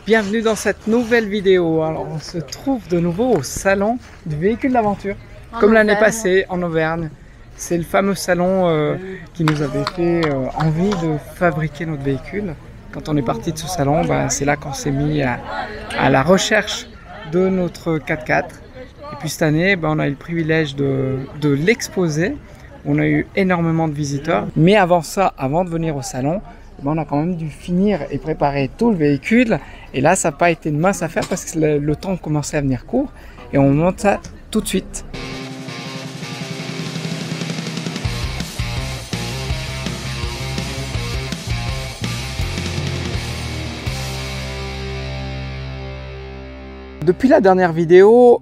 Bienvenue dans cette nouvelle vidéo. Alors on se trouve de nouveau au salon du véhicule d'aventure, comme l'année passée en Auvergne. C'est le fameux salon qui nous avait fait envie de fabriquer notre véhicule. Quand on est parti de ce salon, c'est là qu'on s'est mis à la recherche de notre 4x4. Et puis cette année, on a eu le privilège de l'exposer. On a eu énormément de visiteurs. Mais avant ça, avant de venir au salon, on a quand même dû finir et préparer tout le véhicule. Et là, ça n'a pas été une mince affaire parce que le temps commençait à venir court. Et on monte ça tout de suite. Depuis la dernière vidéo,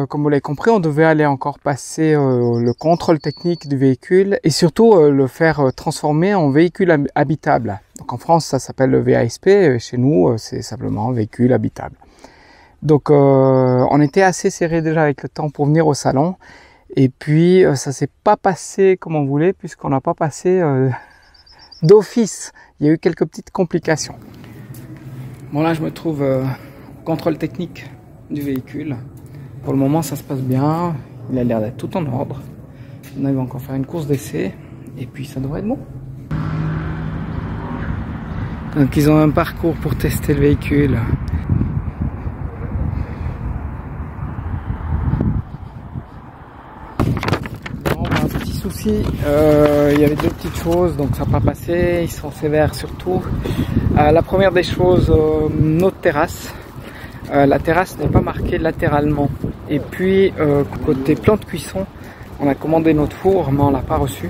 comme vous l'avez compris, on devait aller encore passer le contrôle technique du véhicule et surtout le faire transformer en véhicule habitable. Donc en France, ça s'appelle le VASP, et chez nous, c'est simplement véhicule habitable. Donc on était assez serré déjà avec le temps pour venir au salon et puis ça s'est pas passé comme on voulait puisqu'on n'a pas passé d'office. Il y a eu quelques petites complications. Bon là, je me trouve au contrôle technique du véhicule. Pour le moment ça se passe bien, il a l'air d'être tout en ordre. On va encore faire une course d'essai et puis ça devrait être bon. Donc ils ont un parcours pour tester le véhicule. Bon, un petit souci, il y avait deux petites choses donc ça n'a pas passé, ils sont sévères surtout. La première des choses, notre terrasse. La terrasse n'est pas marquée latéralement. Et puis côté plan de cuisson, on a commandé notre four mais on l'a pas reçu.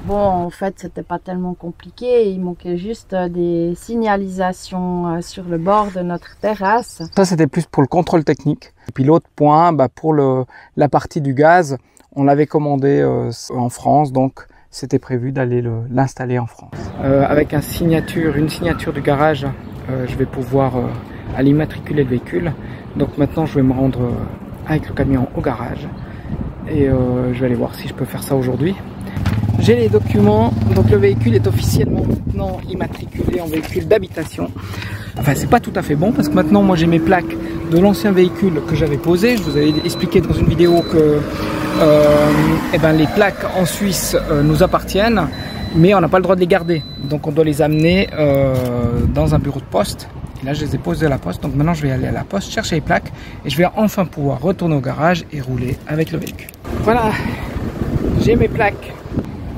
Bon, en fait c'était pas tellement compliqué, il manquait juste des signalisations sur le bord de notre terrasse. Ça c'était plus pour le contrôle technique. Et puis l'autre point, pour la partie du gaz, on l'avait commandé en France, donc c'était prévu d'aller l'installer en France. Avec une signature du garage, je vais pouvoir aller immatriculer le véhicule. Donc maintenant je vais me rendre avec le camion au garage et je vais aller voir si je peux faire ça aujourd'hui. J'ai les documents, donc le véhicule est officiellement maintenant immatriculé en véhicule d'habitation. Enfin c'est pas tout à fait bon parce que maintenant moi j'ai mes plaques de l'ancien véhicule que j'avais posé. Je vous avais expliqué dans une vidéo que les plaques en Suisse nous appartiennent mais on n'a pas le droit de les garder. Donc on doit les amener dans un bureau de poste. Et là, je les ai posés à la poste. Donc maintenant, je vais aller à la poste, chercher les plaques. Et je vais enfin pouvoir retourner au garage et rouler avec le véhicule. Voilà, j'ai mes plaques.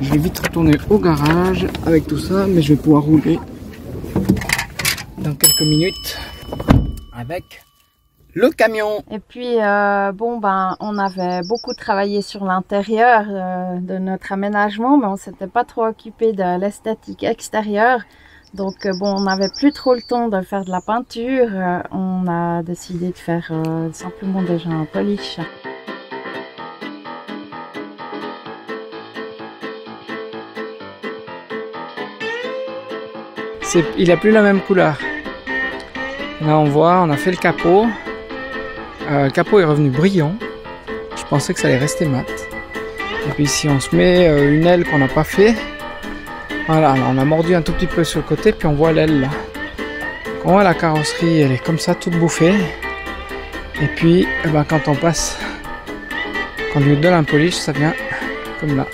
Je vais vite retourner au garage avec tout ça. Mais je vais pouvoir rouler dans quelques minutes avec le camion. Et puis, on avait beaucoup travaillé sur l'intérieur de notre aménagement. Mais on ne s'était pas trop occupé de l'esthétique extérieure. Donc on n'avait plus trop le temps de faire de la peinture, on a décidé de faire simplement déjà un polish. Il n'a plus la même couleur. Là on voit, on a fait le capot. Le capot est revenu brillant. Je pensais que ça allait rester mat. Et puis si on se met une aile qu'on n'a pas fait. Voilà, on a mordu un tout petit peu sur le côté, puis on voit l'aile là. On voit la carrosserie, elle est comme ça, toute bouffée. Et puis, quand on passe, quand on lui donne un polish, ça vient comme là.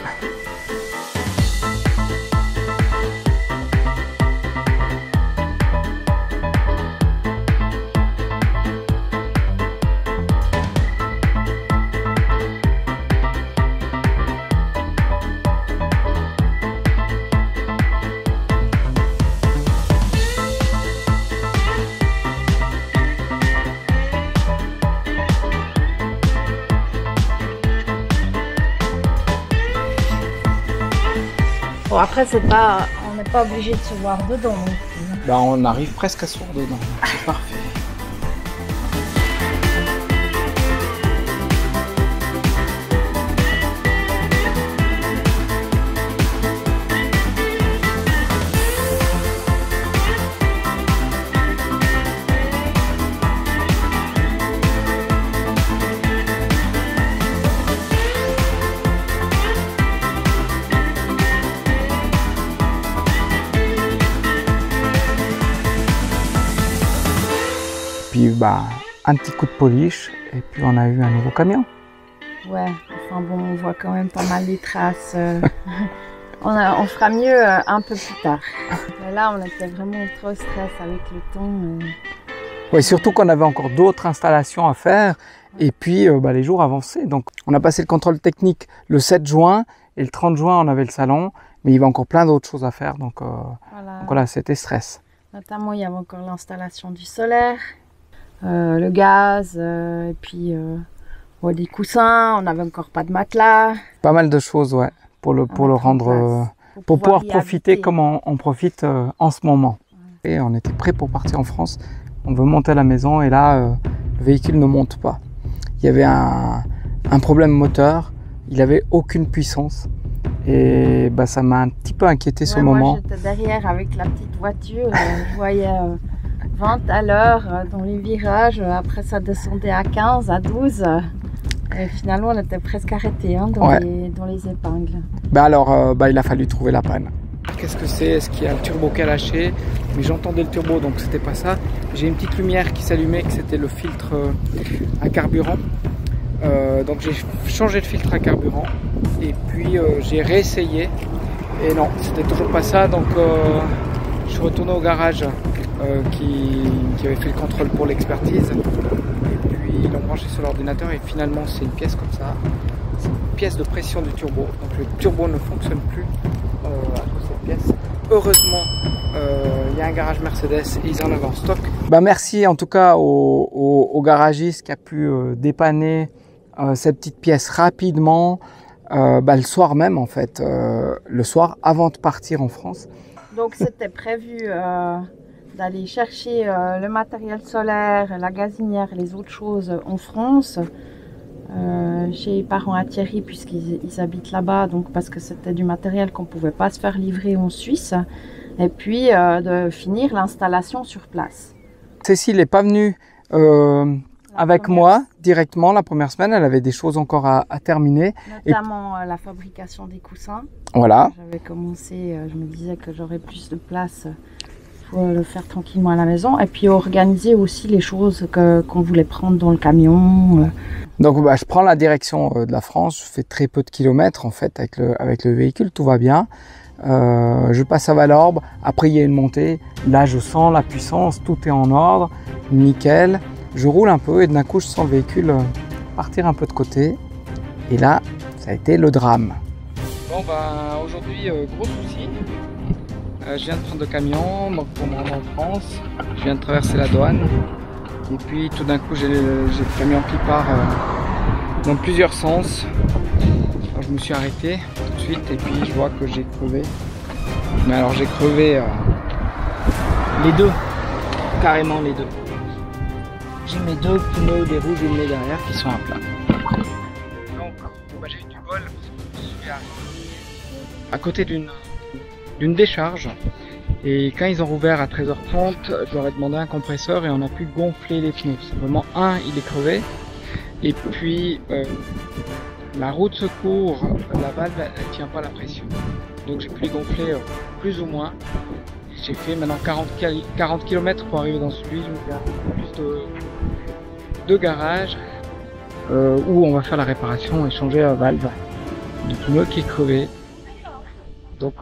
Bon, après, on n'est pas obligé de se voir dedans non plus. On arrive presque à se voir dedans, c'est parfait. puis bah, un petit coup de polish et puis on a eu un nouveau camion. Ouais, enfin bon, on voit quand même pas mal les traces. On fera mieux un peu plus tard. Mais là, on était vraiment trop stress avec le temps. Oui, surtout qu'on avait encore d'autres installations à faire et puis bah, les jours avançaient. Donc on a passé le contrôle technique le 7 juin et le 30 juin on avait le salon, mais il y avait encore plein d'autres choses à faire. Donc voilà, c'était stress. Notamment, il y avait encore l'installation du solaire, le gaz, et puis ouais, des coussins, on n'avait encore pas de matelas. Pas mal de choses, ouais, pour le rendre, pour pouvoir profiter habiter. Comme on profite en ce moment. Ouais. Et on était prêt pour partir en France. On veut monter à la maison et là, le véhicule ne monte pas. Il y avait un problème moteur, il n'avait aucune puissance. Et bah, ça m'a un petit peu inquiété ce moment. Moi, j'étais derrière avec la petite voiture. Je voyais 20 à l'heure dans les virages. Après, ça descendait à 15, à 12. Et finalement, on était presque arrêté hein, dans les épingles. Bah alors, il a fallu trouver la panne. Qu'est-ce que c'est? Est-ce qu'il y a le turbo qui a lâché? Mais j'entendais le turbo, donc c'était pas ça. J'ai une petite lumière qui s'allumait, que c'était le filtre à carburant. Donc j'ai changé de filtre à carburant et puis j'ai réessayé et non, c'était toujours pas ça. Donc je suis retourné au garage qui avait fait le contrôle pour l'expertise et puis ils l'ont branché sur l'ordinateur et finalement c'est une pièce comme ça, c'est une pièce de pression du turbo. Donc le turbo ne fonctionne plus à cause de cette pièce. Heureusement il y a un garage Mercedes et ils en avaient en stock. Bah merci en tout cas au garagiste qui a pu dépanner cette petite pièce rapidement, le soir même en fait, le soir avant de partir en France. Donc c'était prévu d'aller chercher le matériel solaire, la gazinière et les autres choses en France, chez les parents à Thierry puisqu'ils habitent là-bas, donc parce que c'était du matériel qu'on ne pouvait pas se faire livrer en Suisse, et puis de finir l'installation sur place. Cécile n'est pas venue avec moi directement la première semaine, elle avait des choses encore à terminer. Notamment la fabrication des coussins. Voilà. J'avais commencé, je me disais que j'aurais plus de place pour le faire tranquillement à la maison. Et puis organiser aussi les choses qu'on voulait prendre dans le camion. Donc bah, je prends la direction de la France, je fais très peu de kilomètres en fait avec le véhicule, tout va bien. Je passe à Valorbe, après il y a une montée, là je sens la puissance, tout est en ordre, nickel. Je roule un peu et d'un coup je sens le véhicule partir un peu de côté et là ça a été le drame. Bon bah aujourd'hui gros souci, je viens de prendre le camion donc pour me rendre en France, je viens de traverser la douane et puis tout d'un coup j'ai le camion qui part dans plusieurs sens. Alors, je me suis arrêté tout de suite et puis je vois que j'ai crevé, mais alors j'ai crevé les deux, carrément les deux. J'ai mes deux pneus, les rouges et les derrière qui sont à plat. Donc bah, j'ai eu du bol parce que je suis à côté d'une décharge et quand ils ont rouvert à 13h30, je leur ai demandé un compresseur et on a pu gonfler les pneus. Simplement il est crevé et puis la roue de secours, la valve elle tient pas la pression. Donc j'ai pu les gonfler plus ou moins. J'ai fait maintenant 40 km pour arriver dans celui où il y a plus de garage où on va faire la réparation et changer la valve du pneu qui est crevé. Donc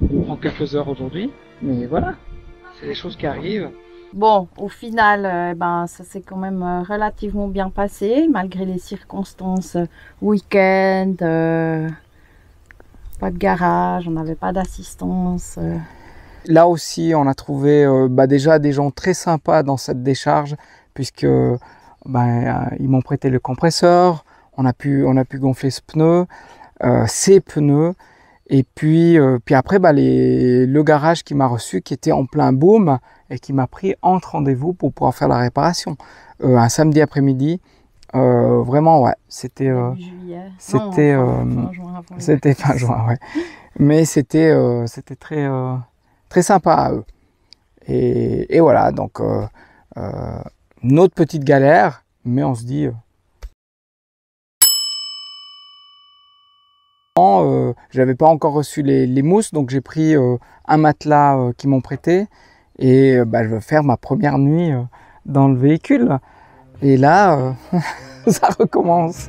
il prend quelques heures aujourd'hui, mais voilà, c'est des choses qui arrivent. Bon, au final, ça s'est quand même relativement bien passé, malgré les circonstances, week-end, pas de garage, on n'avait pas d'assistance. Là aussi, on a trouvé déjà des gens très sympas dans cette décharge, puisque ils m'ont prêté le compresseur, on a pu gonfler ce pneu, ces pneus, et puis après le garage qui m'a reçu, qui était en plein boom, et qui m'a pris entre rendez-vous pour pouvoir faire la réparation. Un samedi après-midi, vraiment ouais, c'était fin juin, ouais. Mais c'était très sympa à eux. Et voilà, donc une autre petite galère, mais on se dit j'avais pas encore reçu les mousses, donc j'ai pris un matelas qu'ils m'ont prêté Et je veux faire ma première nuit dans le véhicule. Et là, ça recommence.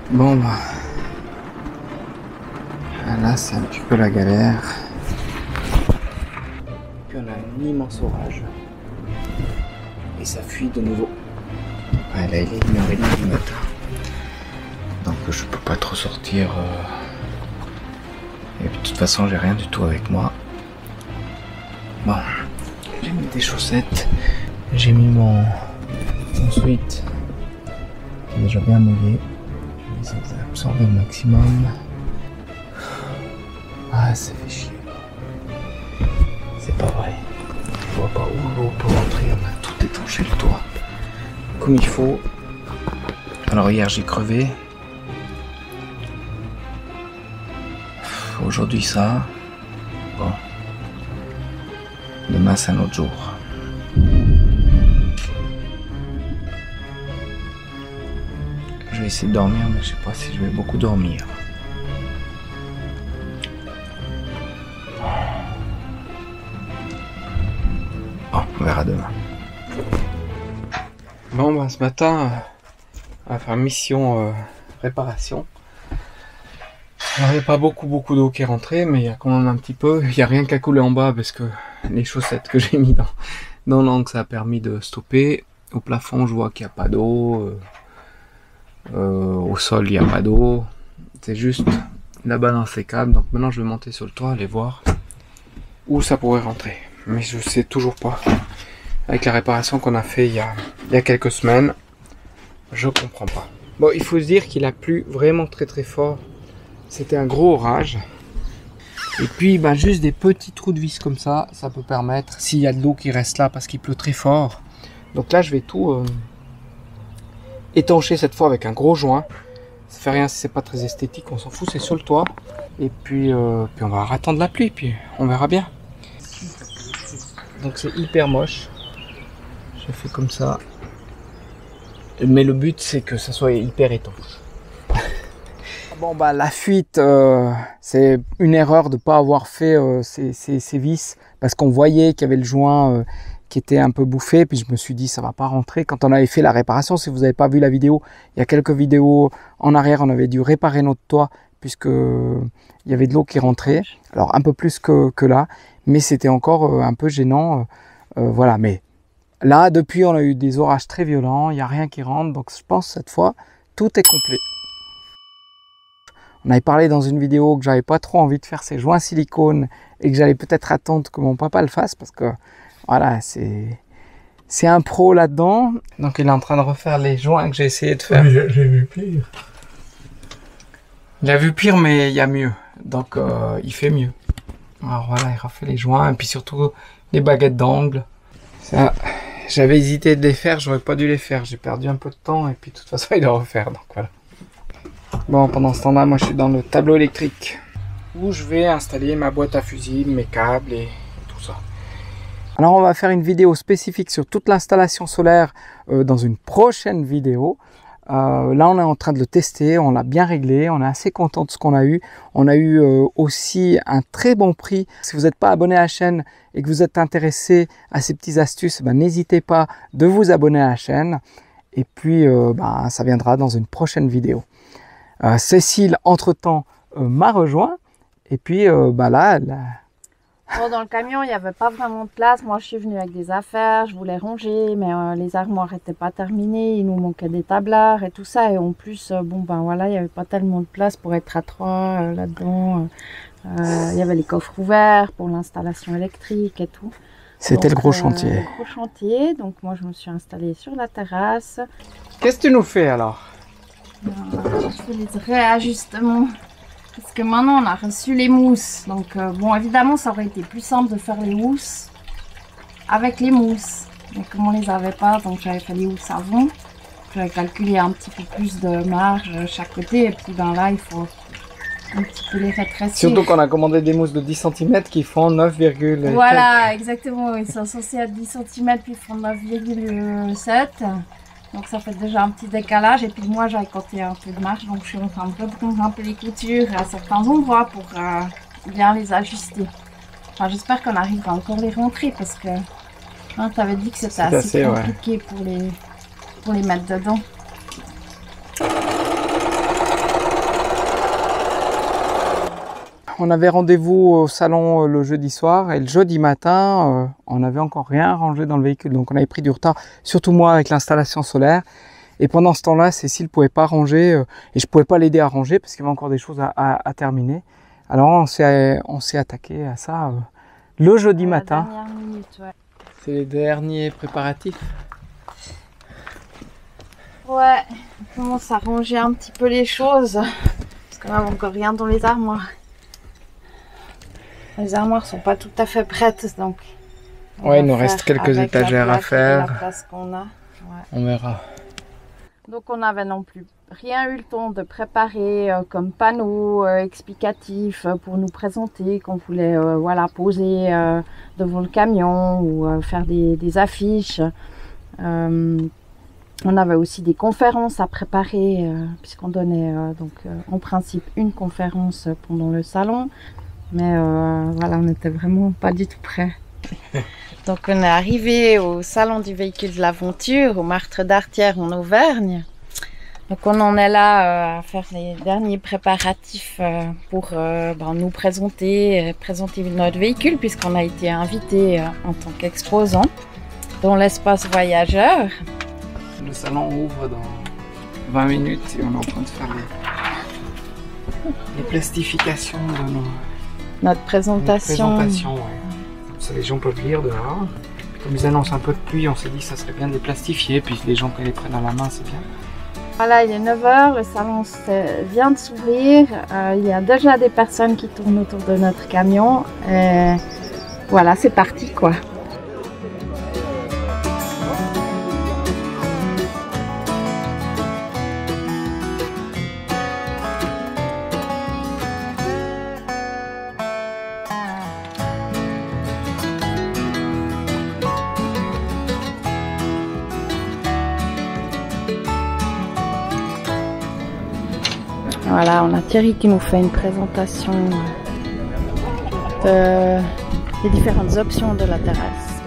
Bon, là, c'est un petit peu la galère. Puis on a un immense orage. Et ça fuit de nouveau. Ouais, là, il est 1h30 du matin. Donc, je peux pas trop sortir. Et de toute façon, j'ai rien du tout avec moi. Bon, j'ai mis des chaussettes. J'ai mis mon sweat qui est déjà bien mouillé. Je vais essayer d'absorber le maximum. Ah, ça fait chier. C'est pas vrai. Je vois pas où l'eau peut rentrer. On a tout étanché le toit comme il faut. Alors hier j'ai crevé. Aujourd'hui ça. Bon. Demain c'est un autre jour. Je vais essayer de dormir, mais je sais pas si je vais beaucoup dormir. Bon, on verra demain. Bon, ce matin, on va faire mission réparation. Alors, il n'y a pas beaucoup d'eau qui est rentrée, mais il y a quand même un petit peu. Il n'y a rien qu'à couler en bas parce que les chaussettes que j'ai mis dans l'angle, ça a permis de stopper. Au plafond, je vois qu'il n'y a pas d'eau. Au sol, il n'y a pas d'eau. C'est juste là-bas dans ces câbles. Donc maintenant, je vais monter sur le toit, aller voir où ça pourrait rentrer. Mais je sais toujours pas. Avec la réparation qu'on a fait il y a quelques semaines, je comprends pas. Bon, il faut se dire qu'il a plu vraiment très fort. C'était un gros orage. Et puis, juste des petits trous de vis comme ça, ça peut permettre, s'il y a de l'eau qui reste là parce qu'il pleut très fort. Donc là, je vais tout étancher cette fois avec un gros joint. Ça fait rien si c'est pas très esthétique, on s'en fout, c'est sur le toit. Et puis on va attendre la pluie, puis on verra bien. Donc c'est hyper moche. J'ai fait comme ça. Mais le but c'est que ça soit hyper étanche. Bon la fuite, c'est une erreur de ne pas avoir fait ces vis. Parce qu'on voyait qu'il y avait le joint qui était un peu bouffé. Puis je me suis dit ça va pas rentrer. Quand on avait fait la réparation, si vous n'avez pas vu la vidéo, il y a quelques vidéos en arrière, on avait dû réparer notre toit. Puisque il y avait de l'eau qui rentrait. Alors un peu plus que là. Mais c'était encore un peu gênant. Voilà, mais là, depuis, on a eu des orages très violents. Il n'y a rien qui rentre. Donc, je pense cette fois, tout est complet. On avait parlé dans une vidéo que j'avais pas trop envie de faire ces joints silicone et que j'allais peut-être attendre que mon papa le fasse parce que, voilà, c'est un pro là-dedans. Donc, il est en train de refaire les joints que j'ai essayé de faire. Oui, j'ai vu pire. Il a vu pire, mais il y a mieux. Donc, il fait mieux. Alors voilà, il refait les joints et puis surtout les baguettes d'angle. Ça, j'avais hésité de les faire, j'aurais pas dû les faire. J'ai perdu un peu de temps et puis de toute façon il doit refaire. Donc voilà. Bon, pendant ce temps-là, moi je suis dans le tableau électrique où je vais installer ma boîte à fusibles, mes câbles et tout ça. Alors on va faire une vidéo spécifique sur toute l'installation solaire dans une prochaine vidéo. Là on est en train de le tester, on l'a bien réglé, on est assez content de ce qu'on a eu. On a eu aussi un très bon prix. Si vous n'êtes pas abonné à la chaîne et que vous êtes intéressé à ces petites astuces, n'hésitez pas de vous abonner à la chaîne. Et puis ça viendra dans une prochaine vidéo. Cécile entre-temps m'a rejoint. Et puis là... Bon, dans le camion, il n'y avait pas vraiment de place. Moi, je suis venue avec des affaires, je voulais ranger, mais les armoires n'étaient pas terminées. Il nous manquait des tablards et tout ça. Et en plus, voilà, il n'y avait pas tellement de place pour être à trois là-dedans. Il y avait les coffres ouverts pour l'installation électrique et tout. C'était le gros chantier. Le gros chantier. Donc, moi, je me suis installée sur la terrasse. Qu'est-ce que tu nous fais alors? Je fais les réajustements. Parce que maintenant on a reçu les mousses, donc bon évidemment ça aurait été plus simple de faire les housses avec les mousses, mais comme on les avait pas, donc j'avais fait les housses avant, j'avais calculé un petit peu plus de marge chaque côté et puis là il faut un petit peu les rétrécir. Surtout qu'on a commandé des mousses de 10 cm qui font 9, voilà exactement, ils sont censés être 10 cm puis ils font 9,7. Donc ça fait déjà un petit décalage et puis moi j'avais compté un peu de marge, donc je suis en train de reprendre un peu les coutures à certains endroits pour bien les ajuster. Enfin, j'espère qu'on arrive à encore les rentrer parce que hein, tu avais dit que c'était assez compliqué pour les mettre dedans. On avait rendez-vous au salon le jeudi soir et le jeudi matin, on n'avait encore rien rangé dans le véhicule. Donc on avait pris du retard, surtout moi avec l'installation solaire. Et pendant ce temps-là, Cécile ne pouvait pas ranger et je ne pouvais pas l'aider à ranger parce qu'il y avait encore des choses à terminer. Alors on s'est attaqué à ça le jeudi matin. Ouais. C'est les derniers préparatifs. Ouais, on commence à ranger un petit peu les choses. Parce qu'on n'a encore rien dans les armoires. Les armoires sont pas tout à fait prêtes, donc... Ouais, il nous reste quelques étagères à faire. La place qu'on a. Ouais. On verra. Donc on n'avait non plus rien eu le temps de préparer comme panneau explicatif pour nous présenter qu'on voulait voilà, poser devant le camion ou faire des affiches. On avait aussi des conférences à préparer puisqu'on donnait donc en principe une conférence pendant le salon. Mais voilà, on n'était vraiment pas du tout prêts. Donc on est arrivé au salon du véhicule de l'aventure, au Martre d'Artière en Auvergne. Donc on en est là à faire les derniers préparatifs pour nous présenter notre véhicule puisqu'on a été invité en tant qu'exposant dans l'espace voyageur. Le salon ouvre dans 20 minutes et on est en train de faire les plastifications de notre présentation. Ouais. Comme ça les gens peuvent lire dehors. Comme ils annoncent un peu de pluie, on s'est dit que ça serait bien de les plastifier, puis les gens qui les prennent à la main, c'est bien. Voilà, il est 9 h, le salon vient de s'ouvrir. Il y a déjà des personnes qui tournent autour de notre camion. Et voilà, c'est parti quoi. Voilà, on a Thierry qui nous fait une présentation des différentes options de la terrasse.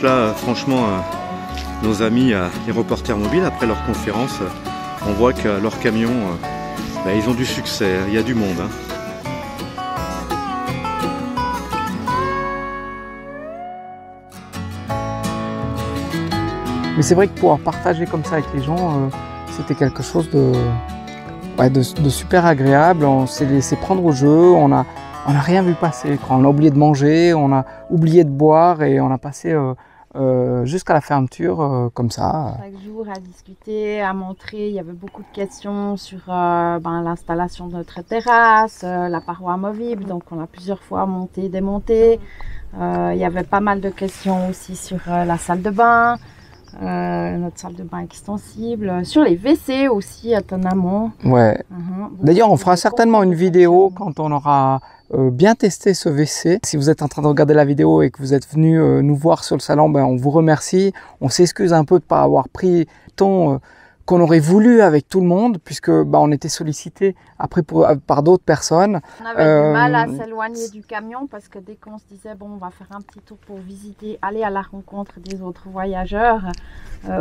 Là, franchement, nos amis, les reporters mobiles, après leur conférence, on voit que leurs camions, ils ont du succès, il y a du monde. Hein. Mais c'est vrai que pouvoir partager comme ça avec les gens, c'était quelque chose de super agréable. On s'est laissé prendre au jeu, on a rien vu passer. On a oublié de manger, on a oublié de boire et on a passé jusqu'à la fermeture comme ça. Chaque jour à discuter, à montrer. Il y avait beaucoup de questions sur l'installation de notre terrasse, la paroi amovible. Donc on a plusieurs fois monté, démonté. Il y avait pas mal de questions aussi sur la salle de bain. Notre salle de bain extensible, sur les WC aussi étonnamment. Ouais. D'ailleurs, on fera certainement une vidéo quand on aura bien testé ce WC. Si vous êtes en train de regarder la vidéo et que vous êtes venu nous voir sur le salon, on vous remercie. On s'excuse un peu de ne pas avoir pris le temps qu'on aurait voulu avec tout le monde, puisque on était sollicité après par d'autres personnes. On avait du mal à s'éloigner du camion parce que dès qu'on se disait bon, on va faire un petit tour pour visiter, aller à la rencontre des autres voyageurs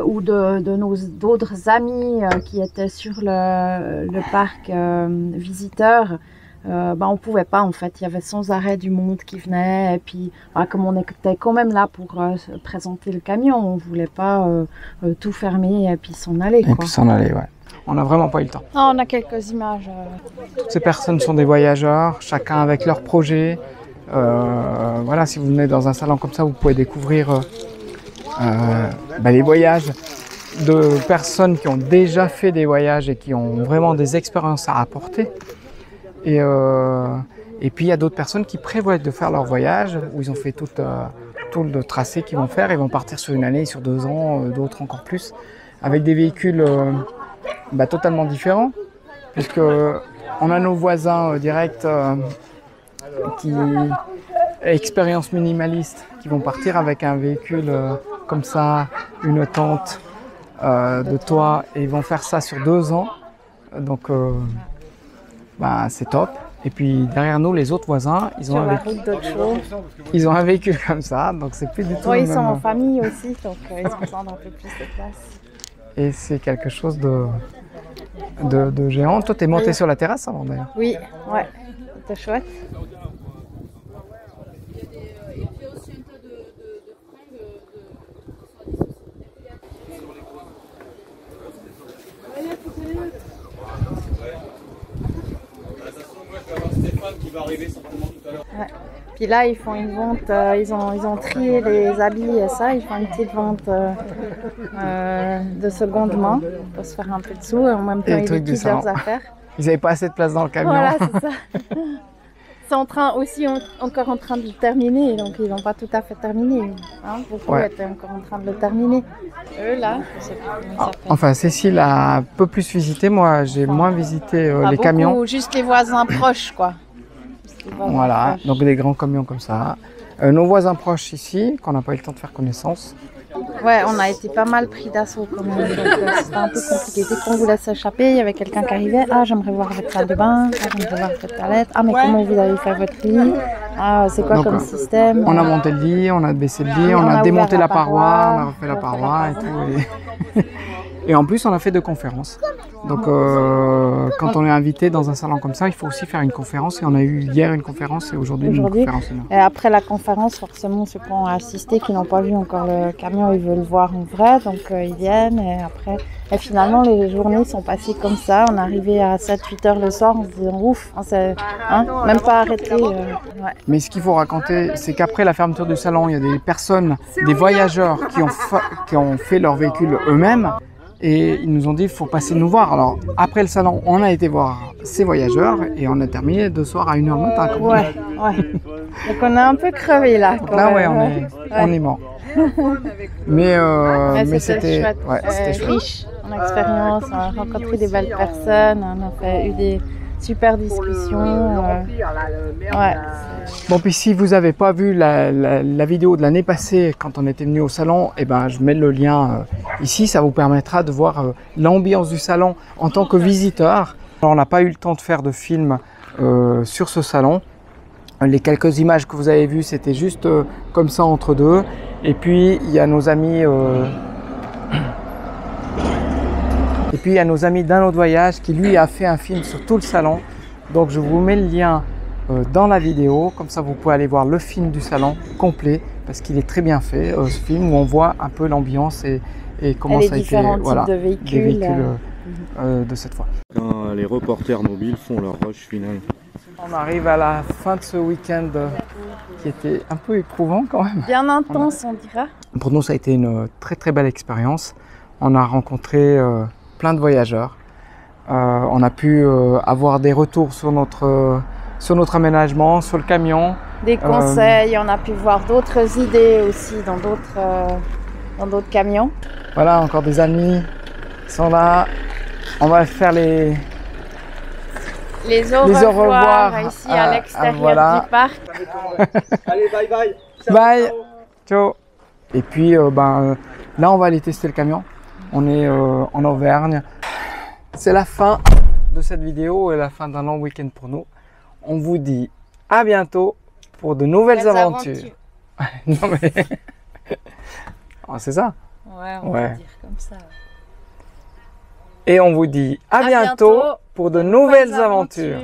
ou de nos d'autres amis qui étaient sur le parc visiteur, on pouvait pas en fait. Il y avait sans arrêt du monde qui venait et puis comme on était quand même là pour présenter le camion, on voulait pas tout fermer et puis s'en aller. Et puis s'en aller, ouais. On n'a vraiment pas eu le temps. Non, on a quelques images. Toutes ces personnes sont des voyageurs, chacun avec leur projet. Voilà, si vous venez dans un salon comme ça, vous pouvez découvrir les voyages de personnes qui ont déjà fait des voyages et qui ont vraiment des expériences à apporter. Et puis il y a d'autres personnes qui prévoient de faire leur voyage, où ils ont fait tout le tracé qu'ils vont faire. Ils vont partir sur une année, sur 2 ans, d'autres encore plus, avec des véhicules totalement différents, puisque on a nos voisins directs qui expérience minimaliste qui vont partir avec un véhicule comme ça, une tente de toit, et ils vont faire ça sur 2 ans. Donc bah, c'est top. Et puis derrière nous, les autres voisins, ils ont un véhicule comme ça, donc c'est plus du tout. Ils sont en famille aussi, donc ils ont besoin d'un peu plus de place. Et c'est quelque chose de géant. Toi, t'es monté sur la terrasse avant d'ailleurs. Oui, ouais, c'était chouette. Ouais. Puis là, ils font une vente, ils ont trié les habits et ça, ils font une petite vente de seconde main pour se faire un peu de sous et en même temps ils liquident leurs affaires. Ils n'avaient pas assez de place dans le camion. Voilà, c'est ça. C'est encore en train de le terminer, donc ils n'ont pas tout à fait terminé. Hein, beaucoup étaient encore en train de le terminer. Eux là, je sais pas comment ça s'appelle. Enfin, Cécile a un peu plus visité, moi j'ai moins visité les camions. Juste les voisins proches quoi. Voilà, donc des grands camions comme ça. Nos voisins proches ici, qu'on n'a pas eu le temps de faire connaissance. Ouais, on a été pas mal pris d'assaut quand même, donc c'était un peu compliqué. Dès qu'on voulait s'échapper, il y avait quelqu'un qui arrivait. Ah, j'aimerais voir votre salle de bain, ah, j'aimerais voir votre toilette. Ah, mais comment vous allez faire votre lit? Ah, c'est quoi donc, comme système? On a monté le lit, on a baissé le lit, on a démonté la paroi, on a refait la paroi et tout. Et en plus, on a fait 2 conférences. Donc, quand on est invité dans un salon comme ça, il faut aussi faire une conférence. Et on a eu hier une conférence et aujourd'hui une conférence. Et après la conférence, forcément, ceux qui ont assisté, qui n'ont pas vu encore le camion, ils veulent voir en vrai. Donc, ils viennent. Et après, et finalement, les journées sont passées comme ça. On est arrivé à 7-8 heures le soir en se disant ouf, même pas arrêté. Ouais. Mais ce qu'il faut raconter, c'est qu'après la fermeture du salon, il y a des personnes, des voyageurs qui ont fait leur véhicule eux-mêmes. Et ils nous ont dit, il faut passer nous voir. Alors, après le salon, on a été voir ces voyageurs et on a terminé de soir à 1h du matin. Ouais. Donc, on a un peu crevé là. Là, on est mort. mais c'était chouette. C'était riche en expérience. On a rencontré des belles personnes. On a eu des super discussions. Bon, puis si vous n'avez pas vu la vidéo de l'année passée quand on était venu au salon, eh ben, je mets le lien ici, ça vous permettra de voir l'ambiance du salon en tant que visiteur. Alors, on n'a pas eu le temps de faire de film sur ce salon. Les quelques images que vous avez vues, c'était juste comme ça entre deux. Et puis, il y a nos amis... Et puis il y a nos amis d'un autre voyage qui lui a fait un film sur tout le salon. Donc je vous mets le lien dans la vidéo, comme ça vous pouvez aller voir le film du salon complet parce qu'il est très bien fait, ce film où on voit un peu l'ambiance et comment ça a été de véhicules, de cette fois. Quand les reporters mobiles font leur rush final. On arrive à la fin de ce week-end qui était un peu éprouvant quand même. Bien intense on dira. Pour nous ça a été une très très belle expérience. On a rencontré plein de voyageurs. On a pu avoir des retours sur notre aménagement, sur le camion. Des conseils, on a pu voir d'autres idées aussi dans d'autres camions. Voilà, encore des amis qui sont là. On va faire les au revoir ici à l'extérieur du parc. Allez, bye bye. Bye. Ciao. Et puis là, on va aller tester le camion. On est en Auvergne. C'est la fin de cette vidéo et la fin d'un long week-end pour nous. On vous dit à bientôt pour de nouvelles aventures. Non mais... oh, c'est ça? Ouais, on va dire comme ça. Et on vous dit à bientôt pour de nouvelles aventures.